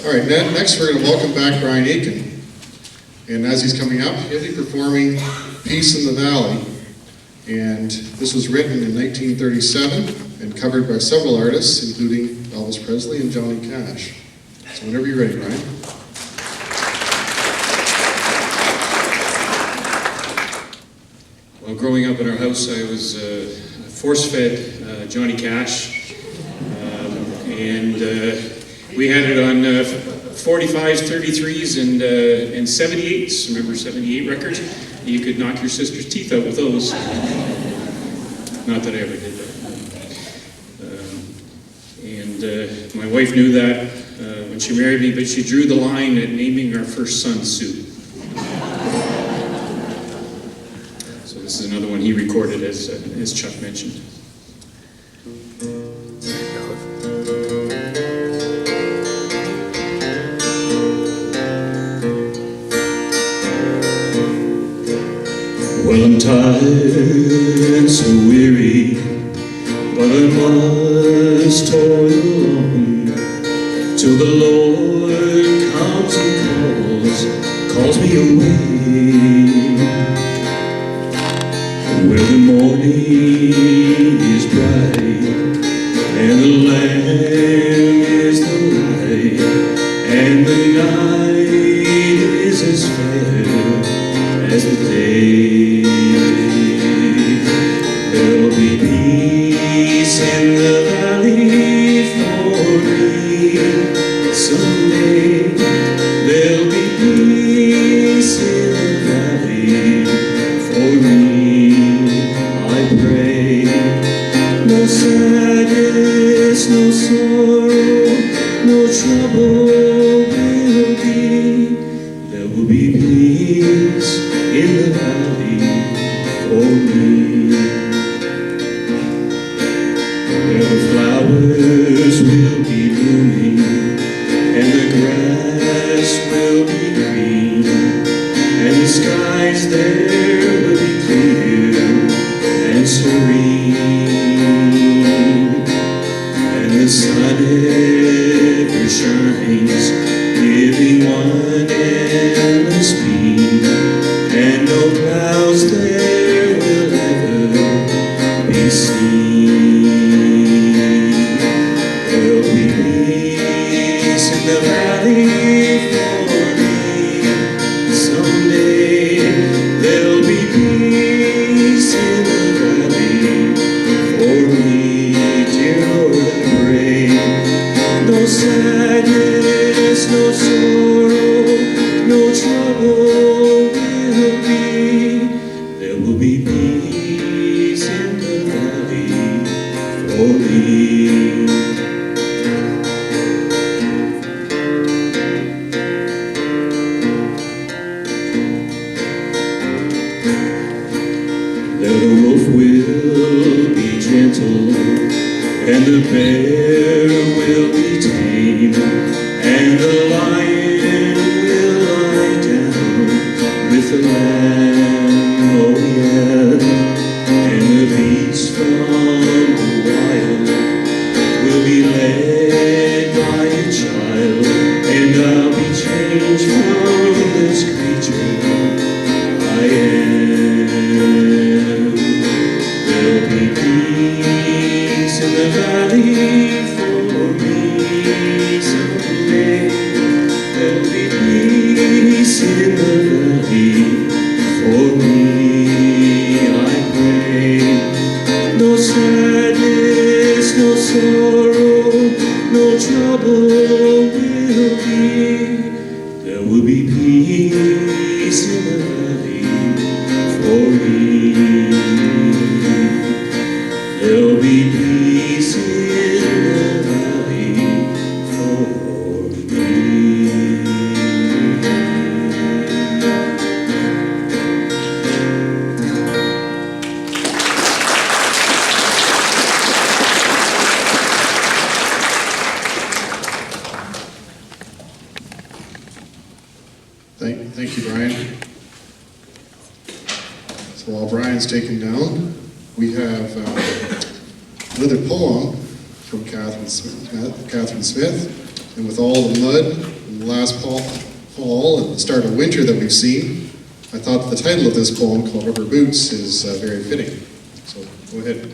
All right, next we're going to welcome back Brian Aiken. And as he's coming up, he'll be performing Peace in the Valley. And this was written in 1937 and covered by several artists, including Elvis Presley and Johnny Cash. So whenever you're ready, Brian. Well, growing up in our house, I was force-fed Johnny Cash. And we had it on 45s, 33s, and 78s. Remember 78 records? You could knock your sister's teeth out with those. Not that I ever did that. And my wife knew that when she married me, but she drew the line at naming our first son Sue. So this is another one he recorded, as Chuck mentioned. Well, I'm tired and so weary, but I must toil on till the Lord comes and calls me away. Where the morning is bright and the Lamb is the light, and the night is as fair as the day. There'll be peace in the valley for me someday. There'll be peace in the valley for me, I pray. No sadness, no sorrow, no trouble will be. There will be peace in the valley for me. Where the flowers will be blooming and the grass will be green, and the skies there will be clear and serene, and the sun ever shines, giving one endless beam, and no clouds there will ever be seen. There'll be peace in the valley for me someday. There'll be peace in the valley for me, dear Lord, I pray. No sadness, no sorrow, no trouble will be. There will be peace in the valley for me. There the wolf will be gentle, and the bear will be tame, and the lion will lie down with the lamb, oh yeah, and the beasts from the wild will be led by a child, and I'll be changed from this creature I am. There'll be peace in the valley for me someday. There'll be peace in the valley for me, I pray. No sadness, no sorrow, no trouble will be. There will be peace in the valley for me. There'll be peace in the valley for me. Thank you, Brian. So while Brian's taken down, we have another poem from Catherine Smith. And with all the mud and the last fall and the start of winter that we've seen, I thought the title of this poem, called Rubber Boots, is very fitting. So go ahead.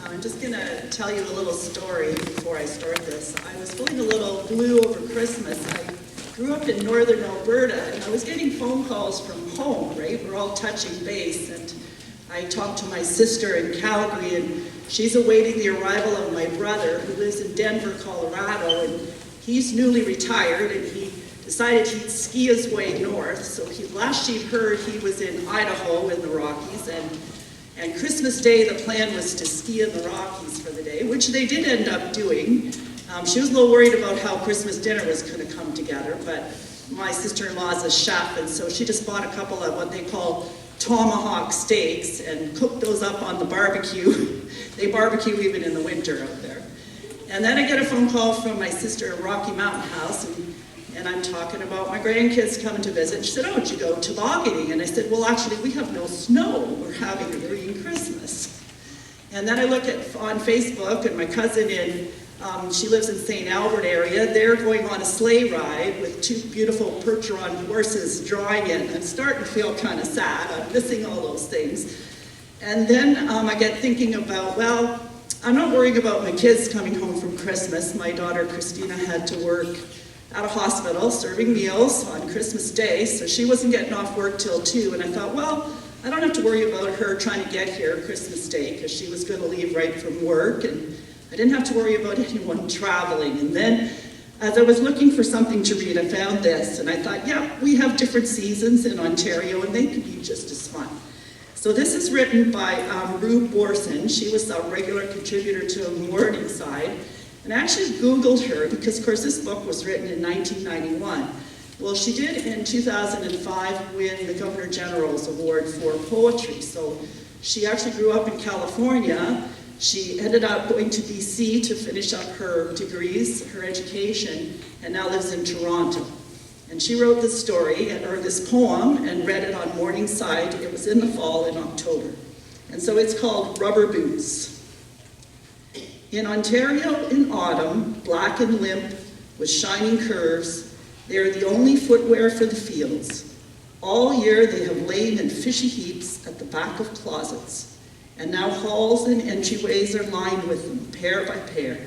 I'm just going to tell you a little story before I start this. I was feeling a little blue over Christmas. I grew up in northern Alberta, and I was getting phone calls from home, right? We're all touching base, and I talked to my sister in Calgary, and she's awaiting the arrival of my brother, who lives in Denver, Colorado, and he's newly retired, and he decided he'd ski his way north. So last she'd heard, he was in Idaho in the Rockies, and Christmas Day, the plan was to ski in the Rockies for the day, which they did end up doing. She was a little worried about how Christmas dinner was going to come together, but my sister-in-law is a chef, and so she just bought a couple of what they call tomahawk steaks and cooked those up on the barbecue. They barbecue even in the winter out there. And then I get a phone call from my sister at Rocky Mountain House, and I'm talking about my grandkids coming to visit. She said, "Oh, did you go tobogganing?" And I said, "Well, actually, we have no snow. We're having a green Christmas." And then I look on Facebook, and my cousin she lives in St. Albert area. They're going on a sleigh ride with two beautiful Percheron horses drawing in. I'm starting to feel kind of sad. I'm missing all those things. And then I get thinking about, well, I'm not worrying about my kids coming home from Christmas. My daughter Christina had to work at a hospital serving meals on Christmas Day, so she wasn't getting off work till 2, and I thought, well, I don't have to worry about her trying to get here Christmas Day, because she was going to leave right from work, and I didn't have to worry about anyone traveling. And then, as I was looking for something to read, I found this, and I thought, yeah, we have different seasons in Ontario, and they can be just as fun. So this is written by Ruth Borson. She was a regular contributor to Morningside. And I actually Googled her because, of course, this book was written in 1991. Well, she did in 2005 win the Governor General's Award for Poetry. So she actually grew up in California. She ended up going to BC to finish up her degrees, her education, and now lives in Toronto. And she wrote this story, or this poem, and read it on Morningside. It was in the fall in October. And so it's called Rubber Boots. In Ontario in autumn, black and limp with shining curves, they are the only footwear for the fields. All year they have lain in fishy heaps at the back of closets, and now halls and entryways are lined with them, pair by pair,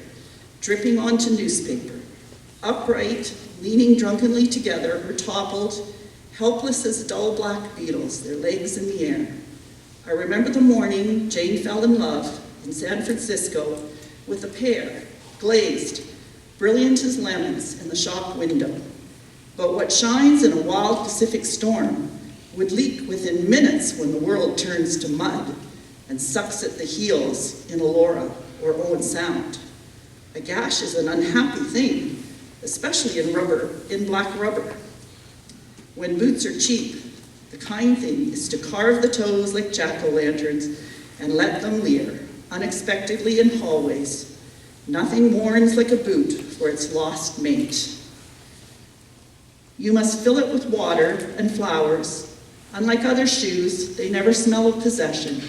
dripping onto newspaper, upright, leaning drunkenly together or toppled, helpless as dull black beetles, their legs in the air. I remember the morning Jane fell in love in San Francisco with a pair, glazed, brilliant as lemons in the shop window. But what shines in a wild Pacific storm would leak within minutes when the world turns to mud and sucks at the heels in Elora or Owen Sound. A gash is an unhappy thing, especially in black rubber. When boots are cheap, the kind thing is to carve the toes like jack-o'-lanterns and let them leer, unexpectedly in hallways. Nothing mourns like a boot for its lost mate. You must fill it with water and flowers. Unlike other shoes, they never smell of possession.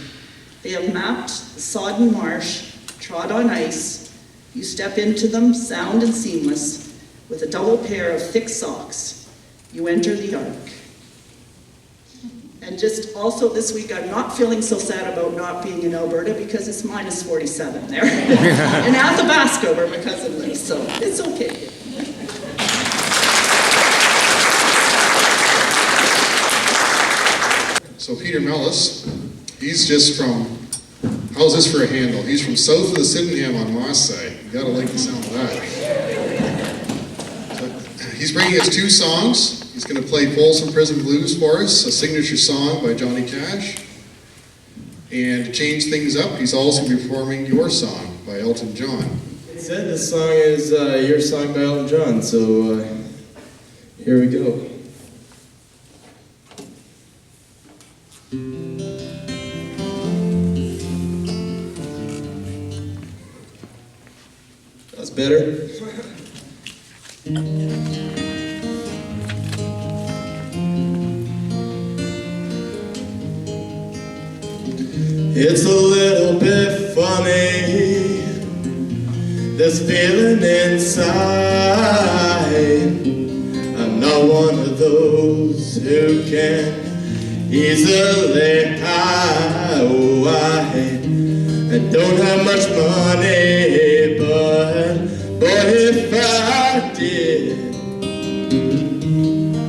They have mapped the sodden marsh, trod on ice. You step into them, sound and seamless, with a double pair of thick socks. You enter the ark. And just also this week, I'm not feeling so sad about not being in Alberta because it's minus 47 there. In Athabasca, where my cousin lives, so it's okay. So Peter Mellis, he's just from, how's this for a handle? He's from south of the Sydenham on Moss side. You gotta like the sound of that. So he's bringing us 2 songs. He's going to play Folsom Prison Blues for us, a signature song by Johnny Cash. And to change things up, he's also performing Your Song by Elton John. It said this song is Your Song by Elton John, so here we go. That's better. It's a little bit funny, this feeling inside. who can easily hide. Oh, I don't have much money, but boy, if I did,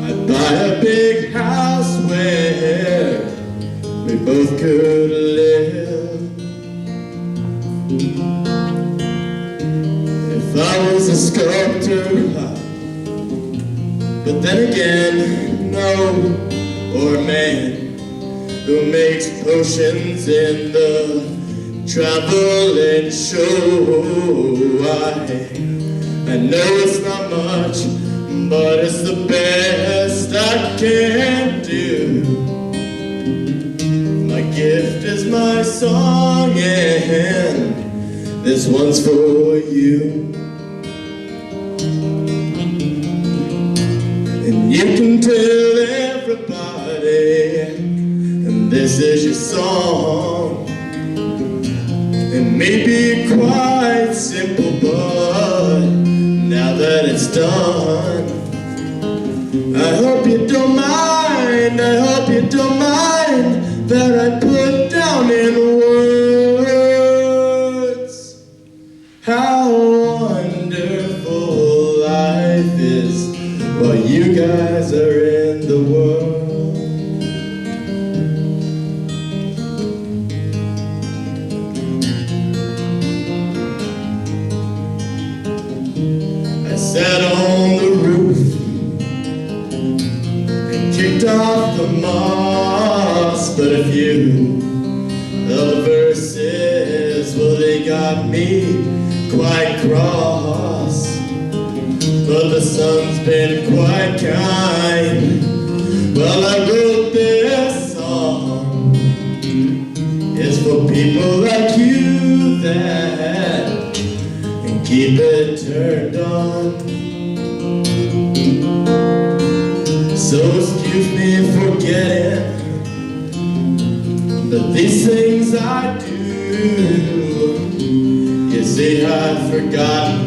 I'd buy a big house where we both could live. If I was a sculptor, but then again, no, or a man who makes potions in the traveling show. I know it's not much, but it's the best I can do. My gift is my song, and this one's for you. And you can tell everybody, and this is your song. It may be quite simple, but now that it's done, I hope you don't mind, I hope you don't mind that I put down in words how wonderful life is while you guys are in the world. I sat on the roof and kicked off the moss, but a few of the verses, well, they got me quite cross. But the sun's been quite kind. Well, I wrote this song. It's for people like you that can keep it turned on. So excuse me for getting, but these things I do, you see, I've forgotten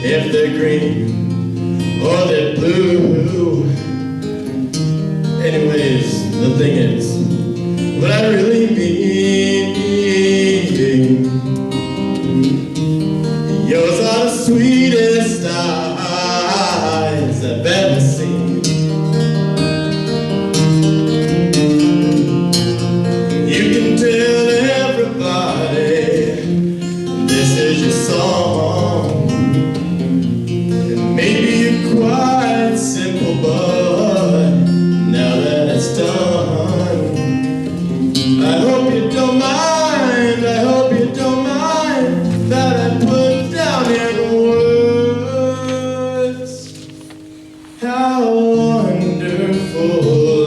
if they're green or they're blue. Anyways, the thing is, what I really mean, yours are the sweetest eyes I've ever seen. You can tell everybody this is your song. Maybe you're quite simple, but now that it's done, I hope you don't mind, I hope you don't mind that I put down in words how wonderful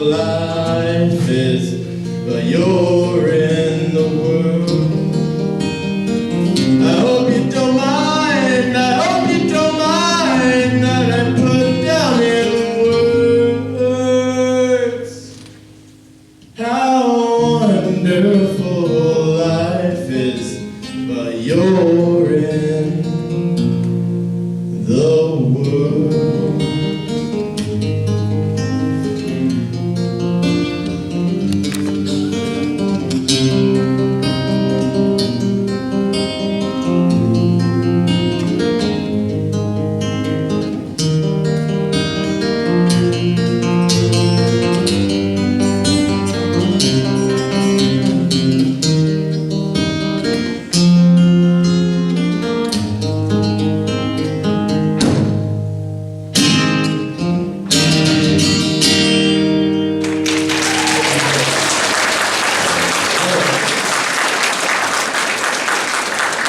life is while you're in the world. I hope you don't mind, I hope you don't mind that I put down in words how wonderful life is while you're in the world.